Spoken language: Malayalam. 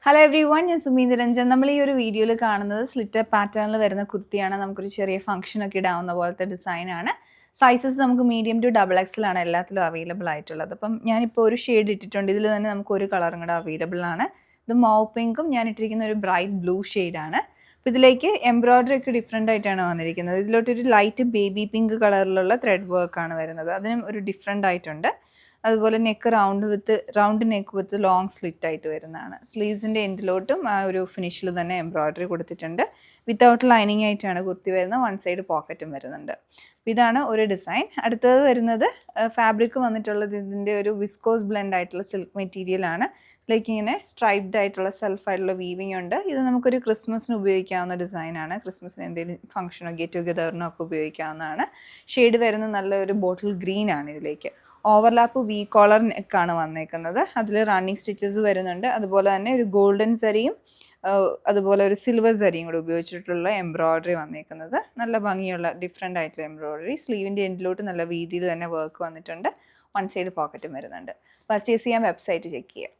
ഹലോ എവ്രി വൺ, ഞാൻ സുമി നിരഞ്ജൻ. നമ്മൾ ഈ ഒരു വീഡിയോയിൽ കാണുന്നത് സ്ലിറ്റർ പാറ്റേണിൽ വരുന്ന കുർത്തിയാണ്. നമുക്കൊരു ചെറിയ ഫംഗ്ഷനൊക്കെ ഇടാവുന്ന പോലത്തെ ഡിസൈനാണ്. സൈസസ് നമുക്ക് മീഡിയം ടു XXL ആണ് എല്ലാത്തിലും അവൈലബിൾ ആയിട്ടുള്ളത്. അപ്പം ഞാനിപ്പോൾ ഒരു ഷെയ്ഡ് ഇട്ടിട്ടുണ്ട്. ഇതിൽ തന്നെ നമുക്ക് ഒരു കളറും കൂടെ അവൈലബിൾ ആണ്. ഇത് മൗ പിങ്കും ഞാൻ ഇട്ടിരിക്കുന്ന ഒരു ബ്രൈറ്റ് ബ്ലൂ ഷെയ്ഡാണ്. അപ്പോൾ ഇതിലേക്ക് എംബ്രോയ്ഡറി ഒക്കെ ഡിഫറെൻ്റ് ആയിട്ടാണ് വന്നിരിക്കുന്നത്. ഇതിലോട്ടൊരു ലൈറ്റ് ബേബി പിങ്ക് കളറിലുള്ള ത്രെഡ് വർക്കാണ് വരുന്നത്. അതിനും ഒരു ഡിഫറെൻ്റ് ആയിട്ടുണ്ട്. അതുപോലെ neck round neck with long slit ആയിട്ട് വരുന്നതാണ്. സ്ലീവ്സിൻ്റെ എൻഡിലോട്ടും ആ ഒരു ഫിനിഷിൽ തന്നെ എംബ്രോയ്ഡറി കൊടുത്തിട്ടുണ്ട്. വിത്തൗട്ട് ലൈനിങ് ആയിട്ടാണ് കുർത്തി വരുന്നത്. വൺ സൈഡ് പോക്കറ്റും വരുന്നുണ്ട്. ഇതാണ് ഒരു ഡിസൈൻ. അടുത്തത് വരുന്നത് ഫാബ്രിക് വന്നിട്ടുള്ളത് ഇതിൻ്റെ ഒരു വിസ്കോസ് ബ്ലെൻഡ് ആയിട്ടുള്ള സിൽക്ക് മെറ്റീരിയലാണ്. ഇതിലേക്ക് ഇങ്ങനെ സ്ട്രൈപ്ഡ് ആയിട്ടുള്ള സെൽഫായിട്ടുള്ള വീവിങ് ഉണ്ട്. ഇത് നമുക്കൊരു ക്രിസ്മസിന് ഉപയോഗിക്കാവുന്ന ഡിസൈനാണ്. ക്രിസ്മസിന് എന്തെങ്കിലും ഫംഗ്ഷനോ ഗെറ്റ് ടുഗദറിനോ ഒക്കെ ഉപയോഗിക്കാവുന്നതാണ്. ഷെയ്ഡ് വരുന്ന നല്ലൊരു ബോട്ടിൽ ഗ്രീൻ ആണ്. ഇതിലേക്ക് ഓവർലാപ്പ് വി കോളർ നെക്കാണ് വന്നേക്കുന്നത്. അതിൽ റണ്ണിങ് സ്റ്റിച്ചസ് വരുന്നുണ്ട്. അതുപോലെ തന്നെ ഒരു ഗോൾഡൻ സരിയും അതുപോലെ ഒരു സിൽവർ സരിയും കൂടി ഉപയോഗിച്ചിട്ടുള്ള എംബ്രോയ്ഡറി വന്നേക്കുന്നത്. നല്ല ഭംഗിയുള്ള ഡിഫറെൻ്റ് ആയിട്ടുള്ള എംബ്രോയ്ഡറി. സ്ലീവിൻ്റെ എൻഡിലോട്ട് നല്ല വീതിയിൽ തന്നെ വർക്ക് വന്നിട്ടുണ്ട്. വൺ സൈഡ് പോക്കറ്റും വരുന്നുണ്ട്. പർച്ചേസ് ചെയ്യാൻ വെബ്സൈറ്റ് ചെക്ക് ചെയ്യുക.